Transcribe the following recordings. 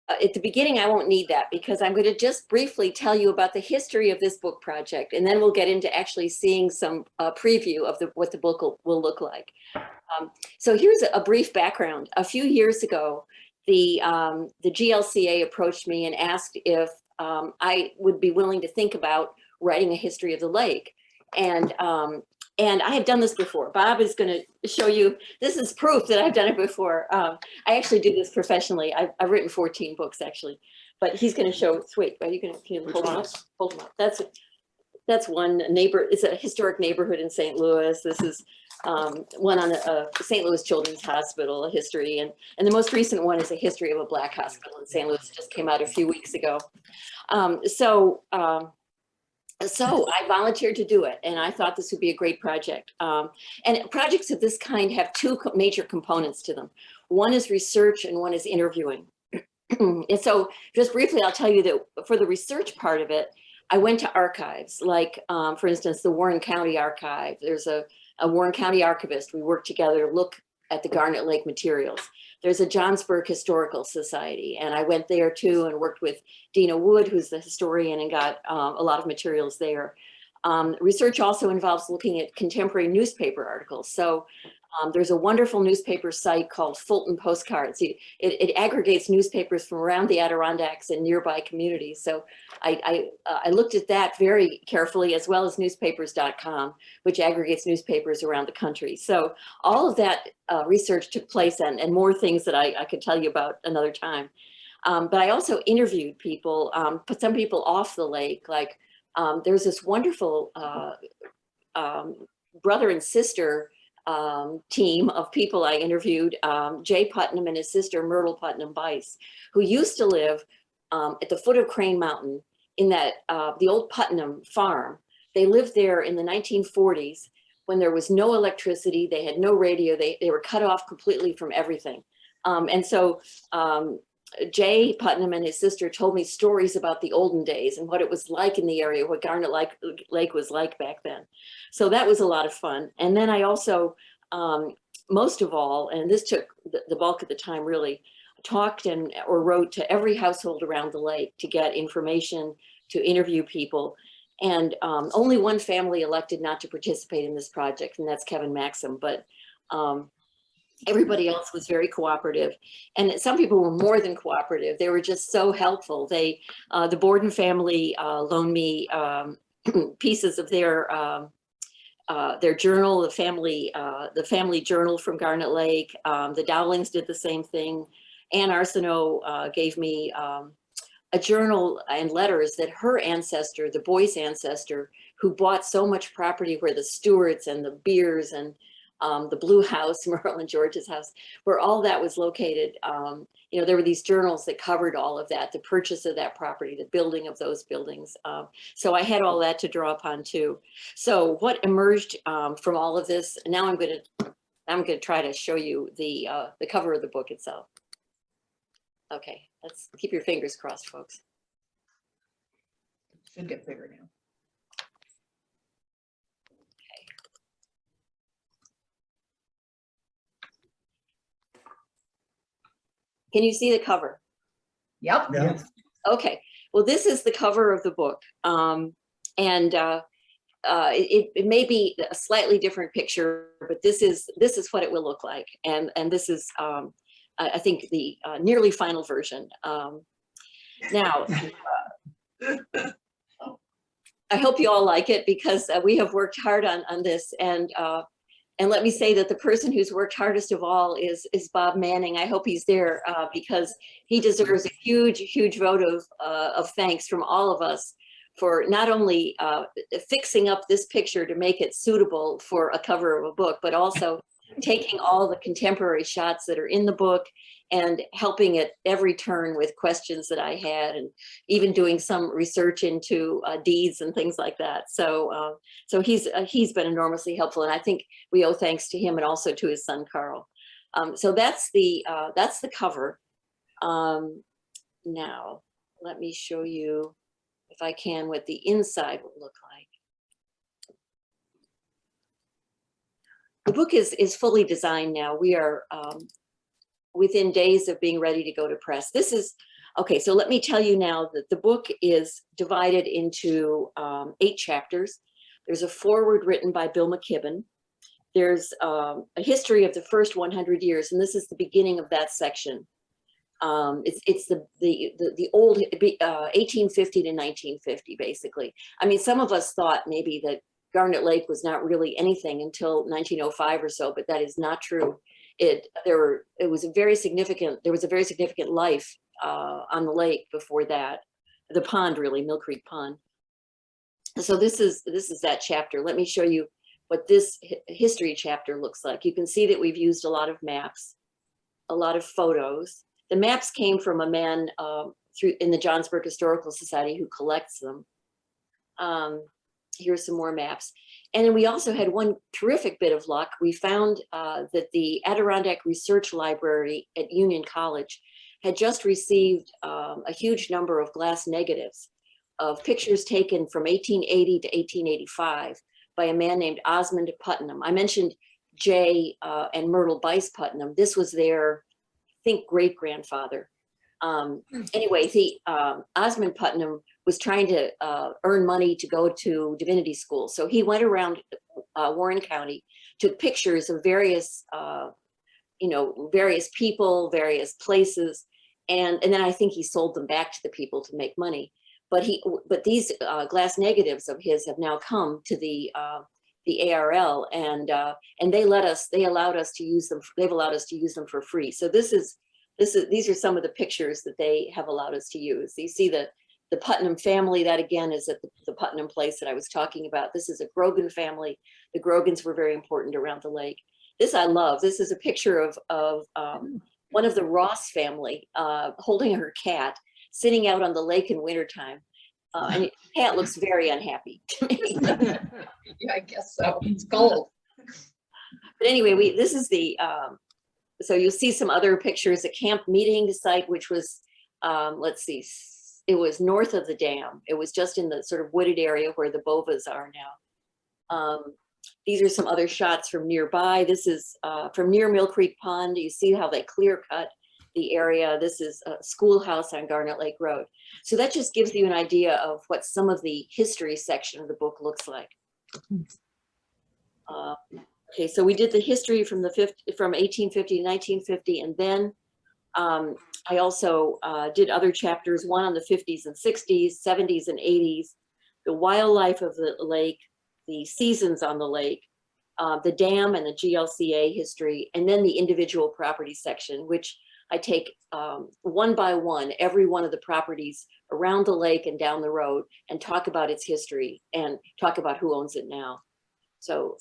At the beginning, I won't need that because I'm going to just briefly tell you about the history of this book project, and then we'll get into actually seeing some preview of what the book will look like. So here's a brief background. A few years ago, the GLCA approached me and asked if I would be willing to think about writing a history of the lake. And I had done this before. Bob is going to show you, this is proof that I've done it before. I actually do this professionally. I've written 14 books actually, but he's going to show, wait, are you going to hold them up? Hold them up. That's one neighbor. It's a historic neighborhood in St. Louis. This is one on the St. Louis Children's Hospital, a history. And the most recent one is a history of a Black hospital in St. Louis, just came out a few weeks ago. So I volunteered to do it, and I thought this would be a great project. And projects of this kind have two major components to them. One is research and one is interviewing. And so just briefly, I'll tell you that for the research part of it, I went to archives, like, for instance, the Warren County Archive. There's a Warren County archivist. We worked together to look at the Garnet Lake materials. There's a Johnsburg Historical Society, and I went there too and worked with Dina Wood, who's the historian, and got a lot of materials there. Research also involves looking at contemporary newspaper articles. So there's a wonderful newspaper site called Fulton Postcards. It aggregates newspapers from around the Adirondacks and nearby communities. So I looked at that very carefully, as well as newspapers.com, which aggregates newspapers around the country. So all of that research took place, and more things that I could tell you about another time. But I also interviewed people, put some people off the lake. Like there's this wonderful brother and sister team of people I interviewed, Jay Putnam and his sister Myrtle Putnam Bice, who used to live at the foot of Crane Mountain in that the old Putnam farm. They lived there in the 1940s when there was no electricity, they had no radio, they were cut off completely from everything. And so Jay Putnam and his sister told me stories about the olden days and what it was like in the area, what Garnet Lake was like back then. So that was a lot of fun. And then I also, most of all, and this took the bulk of the time really, talked or wrote to every household around the lake to get information, to interview people. And only one family elected not to participate in this project, and that's Kevin Maxim. But everybody else was very cooperative, and some people were more than cooperative. They were just so helpful. The Borden family loaned me pieces of their journal, the family journal from Garnet Lake. The Dowlings did the same thing. Ann Arsenault gave me a journal and letters that her ancestor, the Boyce ancestor, who bought so much property where the Stewarts and the Beers and the Blue House, Merle and George's house, where all that was located. You know, there were these journals that covered all of that, the purchase of that property, the building of those buildings. So I had all that to draw upon too. So what emerged from all of this, now I'm going to try to show you the cover of the book itself. Okay, let's keep your fingers crossed, folks. Should get bigger now. Can you see the cover? Yep. Yeah. Okay, well, this is the cover of the book. It may be a slightly different picture, but this is what it will look like. And this is, I think, the nearly final version. Now, I hope you all like it, because we have worked hard on this. And let me say that the person who's worked hardest of all is Bob Manning. I hope he's there because he deserves a huge vote of thanks from all of us for not only fixing up this picture to make it suitable for a cover of a book, but also taking all the contemporary shots that are in the book and helping at every turn with questions that I had, and even doing some research into deeds and things like that. So so he's been enormously helpful, and I think we owe thanks to him and also to his son Carl. So that's the cover. Now let me show you, if I can, what the inside will look like. The book is fully designed now. We are within days of being ready to go to press. This is Okay, so let me tell you now that the book is divided into 8 chapters. There's a foreword written by Bill McKibben. There's a history of the first 100 years, and this is the beginning of that section. It's the old 1850 to 1950, basically. I mean, some of us thought maybe that Garnet Lake was not really anything until 1905 or so, but that is not true. There was a very significant life on the lake before that. The pond, really, Mill Creek Pond. So this is that chapter. Let me show you what this history chapter looks like. You can see that we've used a lot of maps, a lot of photos. The maps came from a man in the Johnsburg Historical Society who collects them. Here's some more maps. And then we also had one terrific bit of luck. We found that the Adirondack Research Library at Union College had just received a huge number of glass negatives of pictures taken from 1880 to 1885 by a man named Osmond Putnam. I mentioned Jay and Myrtle Bice Putnam. This was their, I think, great-grandfather. Anyway, Osmond Putnam was trying to earn money to go to divinity school. So he went around Warren County, took pictures of various, various people, various places. And then I think he sold them back to the people to make money. But these glass negatives of his have now come to the ARL, and they allowed us to use them. They've allowed us to use them for free. So these are some of the pictures that they have allowed us to use. You see the Putnam family. That again is at the Putnam place that I was talking about. This is a Grogan family. The Grogans were very important around the lake. This I love. This is a picture of one of the Ross family holding her cat, sitting out on the lake in wintertime. And the cat looks very unhappy to me. Yeah, I guess so. It's cold. But anyway, this is the, so you'll see some other pictures, a camp meeting site, which was, let's see, it was north of the dam. It was just in the sort of wooded area where the bovas are now. These are some other shots from nearby. This is from near Mill Creek Pond. You see how they clear cut the area. This is a schoolhouse on Garnet Lake Road. So that just gives you an idea of what some of the history section of the book looks like. Okay, so we did the history from 1850 to 1950, and then I also did other chapters, one on the 50s and 60s, 70s and 80s, the wildlife of the lake, the seasons on the lake, the dam and the GLCA history, and then the individual property section, which I take one by one, every one of the properties around the lake and down the road, and talk about its history and talk about who owns it now. So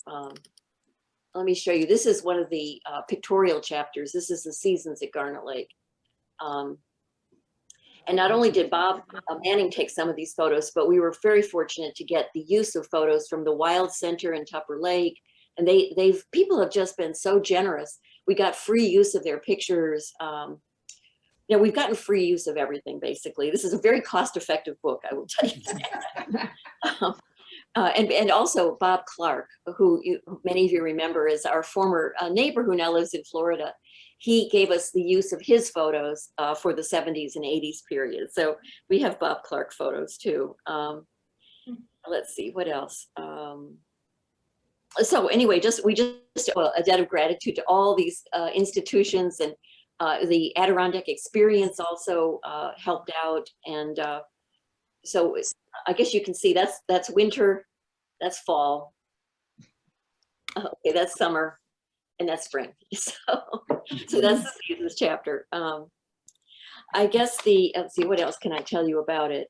let me show you. This is one of the pictorial chapters. This is the seasons at Garnet Lake. And not only did Bob Manning take some of these photos, but we were very fortunate to get the use of photos from the Wild Center in Tupper Lake. And people have just been so generous. We got free use of their pictures. We've gotten free use of everything, basically. This is a very cost-effective book, I will tell you that. And also Bob Clark, who many of you remember is our former neighbor who now lives in Florida. He gave us the use of his photos for the 70s and 80s period. So we have Bob Clark photos too. Let's see, what else? So anyway, we just a debt of gratitude to all these institutions, and the Adirondack experience also helped out. And so I guess you can see that's winter, that's fall. Okay, that's summer, and that's spring. So that's the seasons chapter. I guess let's see, what else can I tell you about it?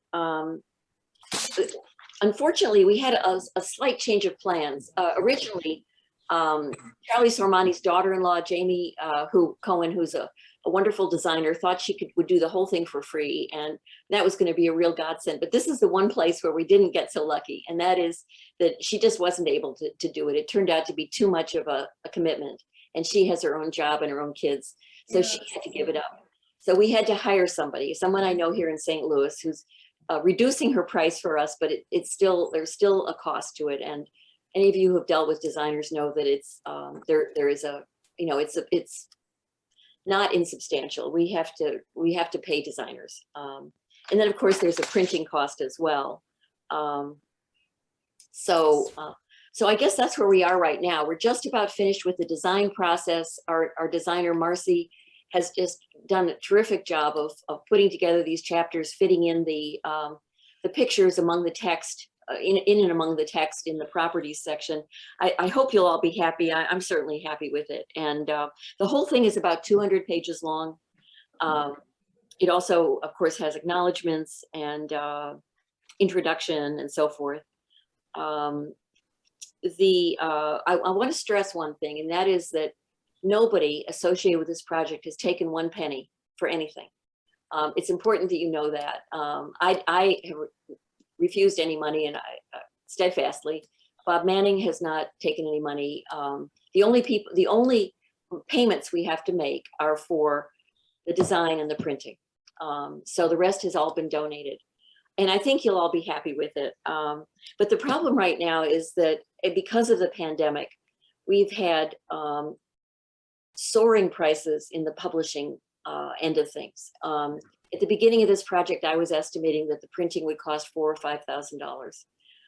Unfortunately, we had a slight change of plans. Originally, Charlie Sormani's daughter-in-law, Jamie Cohen, who's a wonderful designer, thought she would do the whole thing for free, and that was going to be a real godsend. But this is the one place where we didn't get so lucky, and that is that she just wasn't able to do it. It turned out to be too much of a commitment, and she has her own job and her own kids, so she had to give it up. So we had to hire someone I know here in St. Louis who's reducing her price for us, but there's still a cost to it. And any of you who have dealt with designers know that it's there is a, it's not insubstantial. We have to pay designers. And then of course there's a printing cost as well. So I guess that's where we are right now. We're just about finished with the design process. Our designer, Marcy, has just done a terrific job of putting together these chapters, fitting in the pictures among the text, in and among the text in the properties section. I hope you'll all be happy. I'm certainly happy with it. And the whole thing is about 200 pages long. It also, of course, has acknowledgments and introduction and so forth. I want to stress one thing, and that is that nobody associated with this project has taken 1 penny for anything. It's important that you know that. I have refused any money, and steadfastly. Bob Manning has not taken any money. The only payments we have to make are for the design and the printing. So the rest has all been donated. And I think you'll all be happy with it. But the problem right now is that because of the pandemic, we've had soaring prices in the publishing end of things. At the beginning of this project, I was estimating that the printing would cost $4,000 or $5,000,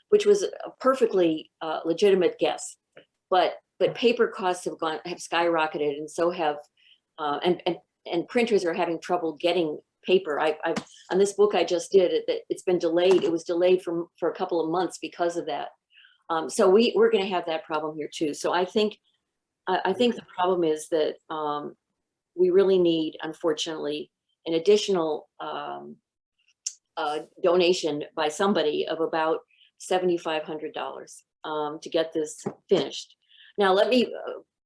which was a perfectly legitimate guess. But paper costs have skyrocketed, and so have and printers are having trouble getting paper. On this book I just did, it's been delayed. It was delayed for a couple of months because of that. So we're going to have that problem here too. So I think the problem is that we really need, unfortunately, an additional donation by somebody of about $7,500 to get this finished. Now, let me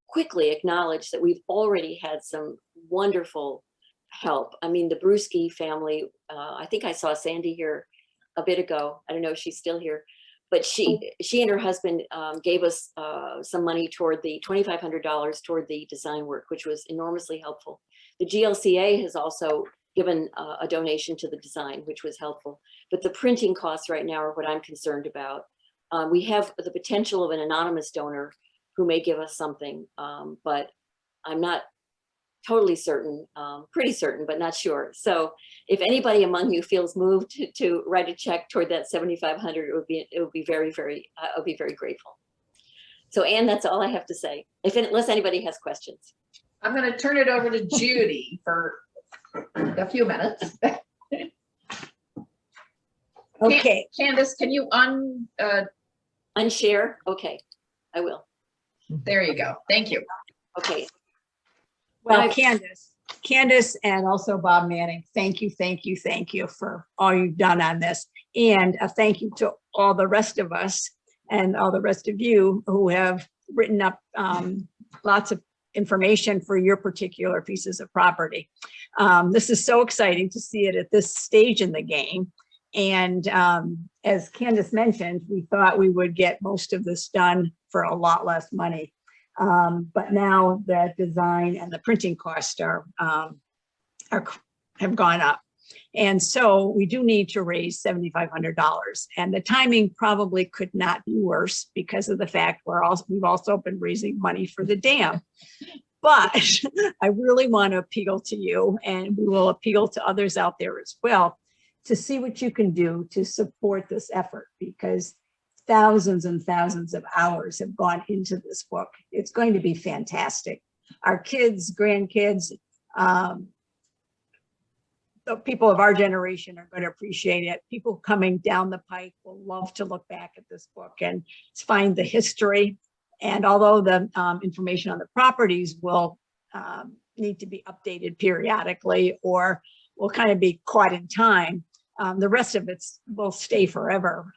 quickly acknowledge that we've already had some wonderful help. I mean, the Brewski family, I think I saw Sandy here a bit ago. I don't know if she's still here, but she and her husband gave us some money toward the $2,500 toward the design work, which was enormously helpful. The GLCA has also given a donation to the design, which was helpful. But the printing costs right now are what I'm concerned about. We have the potential of an anonymous donor who may give us something, but I'm not totally certain, pretty certain, but not sure. So if anybody among you feels moved to write a check toward that $7,500, it would be very, very, I'll be very grateful. So Anne, that's all I have to say, unless anybody has questions. I'm going to turn it over to Judy for a few minutes. Okay. Candace, can you unshare? Okay, I will. There you go. Thank you. Okay. Well, Candace and also Bob Manning, thank you for all you've done on this. And a thank you to all the rest of us and all the rest of you who have written up lots of information for your particular pieces of property. This is so exciting to see it at this stage in the game. And as Candace mentioned, we thought we would get most of this done for a lot less money. But now the design and the printing costs have gone up. And so we do need to raise $7,500. And the timing probably could not be worse because of the fact we've also been raising money for the dam. But I really want to appeal to you, and we will appeal to others out there as well, to see what you can do to support this effort, because thousands and thousands of hours have gone into this book. It's going to be fantastic. Our kids, grandkids, the people of our generation are going to appreciate it. People coming down the pike will love to look back at this book and find the history. And although the information on the properties will need to be updated periodically or will kind of be caught in time, the rest of it will stay forever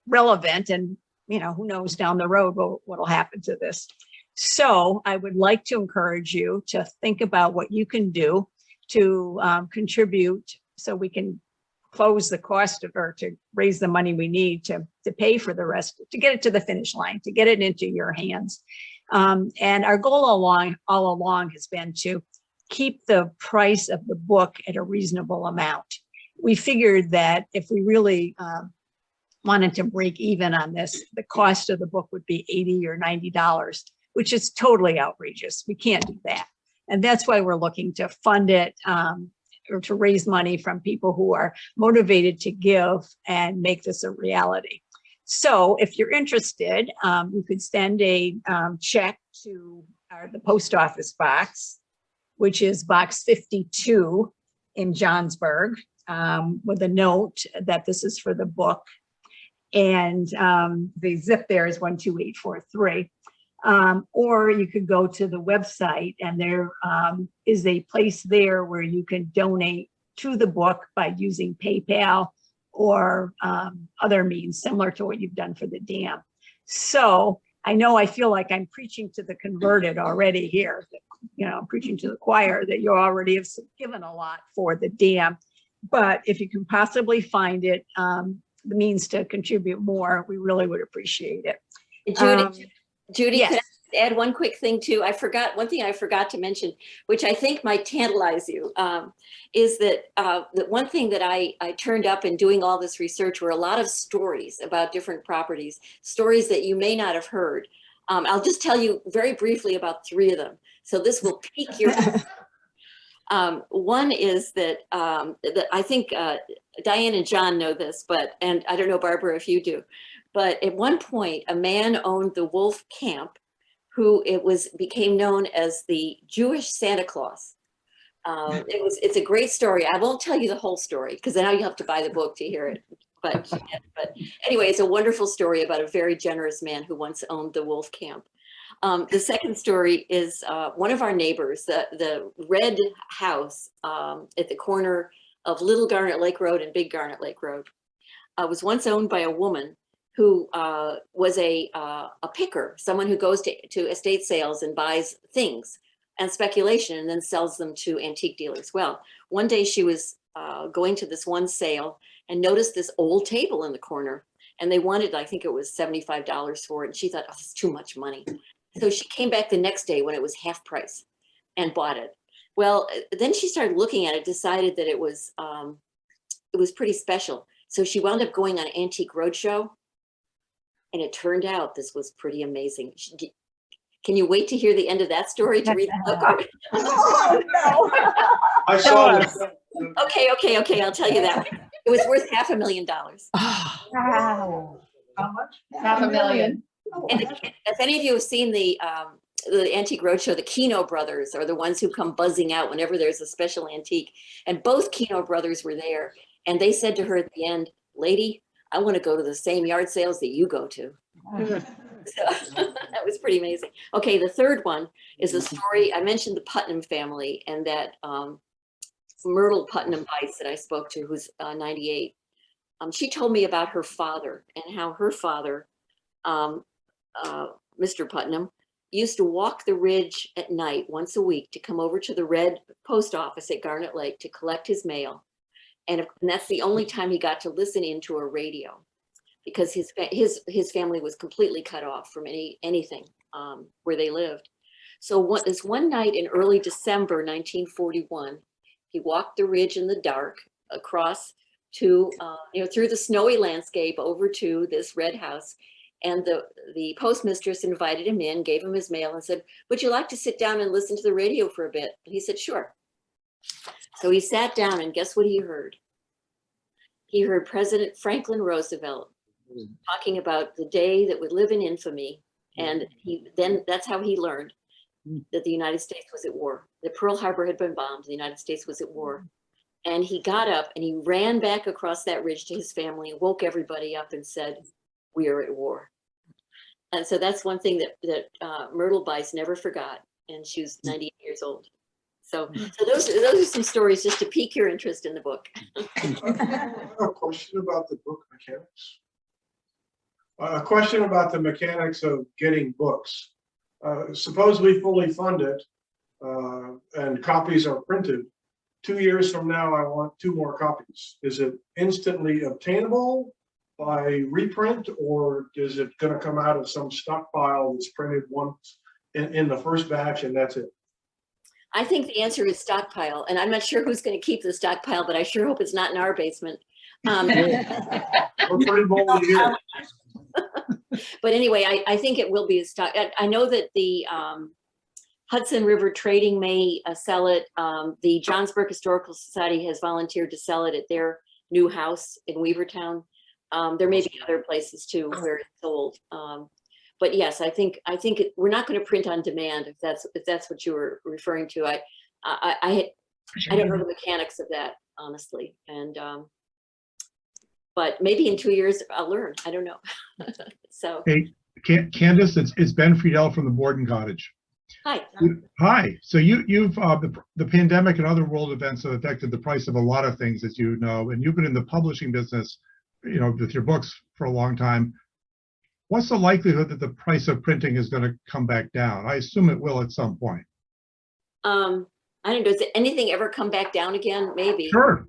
relevant. And, you know, who knows down the road what will happen to this. So I would like to encourage you to think about what you can do to contribute so we can close the cost of, or to raise the money we need to pay for the rest, to get it to the finish line, to get it into your hands. And our goal all along has been to keep the price of the book at a reasonable amount. We figured that if we really wanted to break even on this, the cost of the book would be $80 or $90, which is totally outrageous. We can't do that. And that's why we're looking to fund it or to raise money from people who are motivated to give and make this a reality. So if you're interested, you could send a check to the post office box, which is box 52 in Johnsburg, with a note that this is for the book. And the zip there is 12843. Or you could go to the website, and there is a place there where you can donate to the book by using PayPal or other means similar to what you've done for the dam. So I know I feel like I'm preaching to the converted already here, you know, preaching to the choir that you already have given a lot for the dam. But if you can possibly find it, the means to contribute more, we really would appreciate it. Judy, yes. could I add one quick thing too? One thing I forgot to mention, which I think might tantalize you, is that the one thing that I turned up in doing all this research were a lot of stories about different properties, stories that you may not have heard. I'll just tell you very briefly about 3 of them. So this will pique your one is that, I think Diane and John know this, and I don't know, Barbara, if you do, but at one point a man owned the Wolf Camp, who became known as the Jewish Santa Claus. It's a great story. I won't tell you the whole story because now you have to buy the book to hear it. But anyway, it's a wonderful story about a very generous man who once owned the Wolf Camp. The second story is one of our neighbors, the red house at the corner of Little Garnet Lake Road and Big Garnet Lake Road, was once owned by a woman who was a picker, someone who goes to estate sales and buys things and speculation and then sells them to antique dealers. Well, one day she was going to this one sale and noticed this old table in the corner, and they wanted, I think it was $75 for it. And she thought, oh, that's too much money. So she came back the next day when it was half price and bought it. Well, then she started looking at it, decided that it was pretty special. So she wound up going on Antique Roadshow, and it turned out this was pretty amazing. Can you wait to hear the end of that story to read the book? Oh, no. I saw it. Okay, I'll tell you that. It was worth $500,000. Wow. How much? $500,000. And if any of you have seen the Antique Roadshow, the Kino brothers are the ones who come buzzing out whenever there's a special antique. And both Kino brothers were there. And they said to her at the end, lady, I want to go to the same yard sales that you go to. So that was pretty amazing. Okay, the third one is a story. I mentioned the Putnam family and that Myrtle Putnam Bice that I spoke to, who's 98. She told me about her father and how her father, Mr. Putnam, used to walk the ridge at night once a week to come over to the red post office at Garnet Lake to collect his mail. And that's the only time he got to listen into a radio, because his family was completely cut off from anything where they lived. So this one night in early December 1941, he walked the ridge in the dark across to through the snowy landscape over to this red house. And the postmistress invited him in, gave him his mail, and said, would you like to sit down and listen to the radio for a bit? And he said, sure. So he sat down, and guess what he heard? He heard President Franklin Roosevelt talking about the day that would live in infamy. And that's how he learned that the United States was at war, that Pearl Harbor had been bombed, the United States was at war. And he got up and he ran back across that ridge to his family, woke everybody up and said, we are at war. And so that's one thing that Myrtle Bice never forgot. And she was 98 years old. So those are some stories just to pique your interest in the book. I have a question about the book mechanics. A question about the mechanics of getting books. Suppose we fully fund it and copies are printed. 2 years from now, I want 2 more copies. Is it instantly obtainable by reprint, or is it going to come out of some stockpile that's printed once in the first batch and that's it? I think the answer is stockpile, and I'm not sure who's going to keep the stockpile, but I sure hope it's not in our basement. We're pretty bold here. But anyway, I think it will be a stock. I know that the Hudson River Trading may sell it. The Johnsburg Historical Society has volunteered to sell it at their new house in Weavertown. There may be other places too where it's sold. But yes, I think we're not going to print on demand if that's what you were referring to. I don't know the mechanics of that, honestly. And but maybe in 2 years I'll learn. I don't know. So. Hey, Candace, it's Ben Friedel from the Borden Cottage. Hi. Hi. So you've the pandemic and other world events have affected the price of a lot of things, as you know, and you've been in the publishing business, you know, with your books for a long time. What's the likelihood that the price of printing is going to come back down? I assume it will at some point. I don't know. Does anything ever come back down again? Maybe. Sure.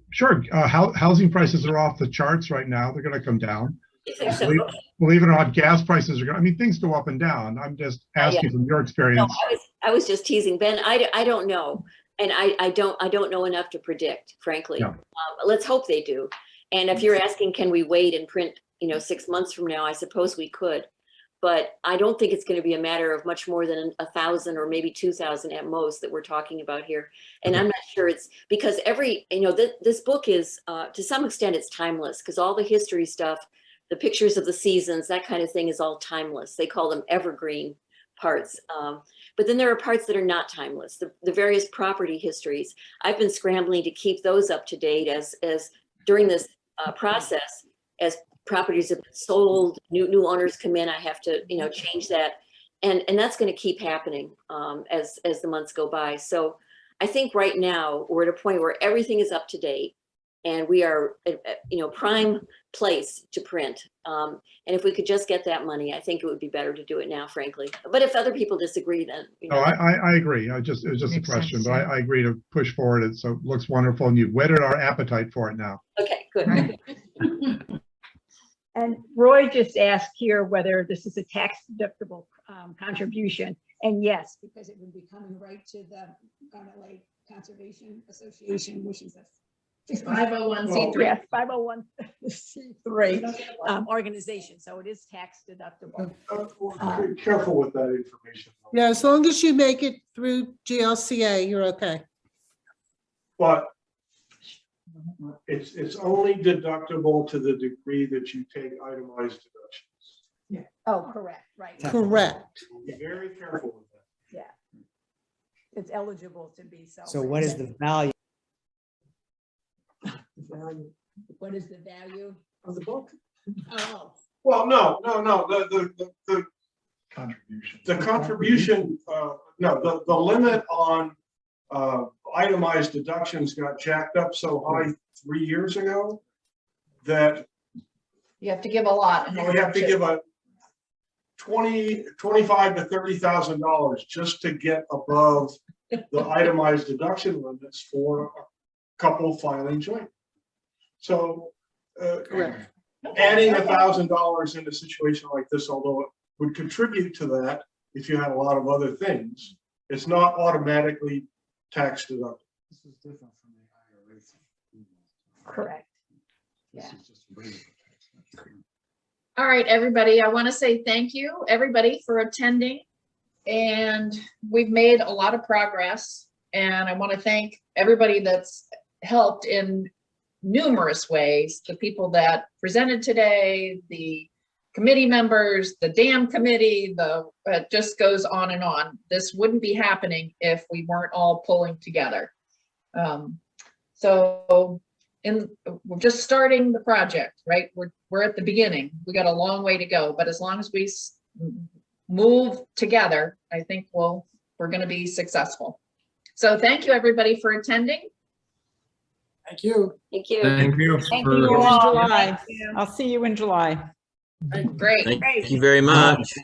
Housing prices are off the charts right now. They're going to come down. So. Believe it or not, gas prices are going. I mean, things go up and down. I'm just asking from your experience. No, I was just teasing, Ben. I don't know, and I don't know enough to predict, frankly. Yeah. Let's hope they do. And if you're asking, can we wait and print, 6 months from now? I suppose we could, but I don't think it's going to be a matter of much more than 1,000 or maybe 2,000 at most that we're talking about here. And I'm not sure it's because this book is to some extent it's timeless because all the history stuff, the pictures of the seasons, that kind of thing is all timeless. They call them evergreen parts. But then there are parts that are not timeless. The various property histories. I've been scrambling to keep those up to date as during this process, as properties have been sold, new owners come in, I have to, change that. And that's going to keep happening as the months go by. So I think right now we're at a point where everything is up to date and we are, prime place to print. And if we could just get that money, I think it would be better to do it now, frankly. But if other people disagree, then. No, I agree. It was just a question, but I agree to push forward. It so it looks wonderful, and you've whetted our appetite for it now. Okay, good. And Roy just asked here whether this is a tax deductible contribution. And yes, because it would be coming right to the Garnet Lake Conservation Association, which is a 501c3. Yes, 501c3 organization. So it is tax deductible. Be careful with that information. Yeah, as long as you make it through GLCA, you're okay. But it's only deductible to the degree that you take itemized deductions. Oh, correct, right. Correct. Be very careful with that. Yeah. It's eligible to be so. So what is the value? What is the value Of the book? Oh, Well, no. The Contribution. the contribution, the limit on itemized deductions got jacked up so high 3 years ago that You have to give a lot. in you order have to give a $25,000 to $30,000 just to get above the itemized deduction limits for a couple filing joint. So Correct. adding $1,000 in a situation like this, although it would contribute to that if you had a lot of other things, it's not automatically tax deductible. This is different from the IRA thing. correct. This Yeah. is just regular tax. All right, everybody, I want to say thank you, everybody, for attending. And we've made a lot of progress. And I want to thank everybody that's helped in numerous ways. The people that presented today, the committee members, the dam committee, it just goes on and on. This wouldn't be happening if we weren't all pulling together. We're just starting the project, right? We're at the beginning. We got a long way to go, but as long as we move together, I think we're going to be successful. So thank you, everybody, for attending. Thank you. Thank you. Thank you. Thank for- you In all. July. I'll see you in July. Great. Thank you very much.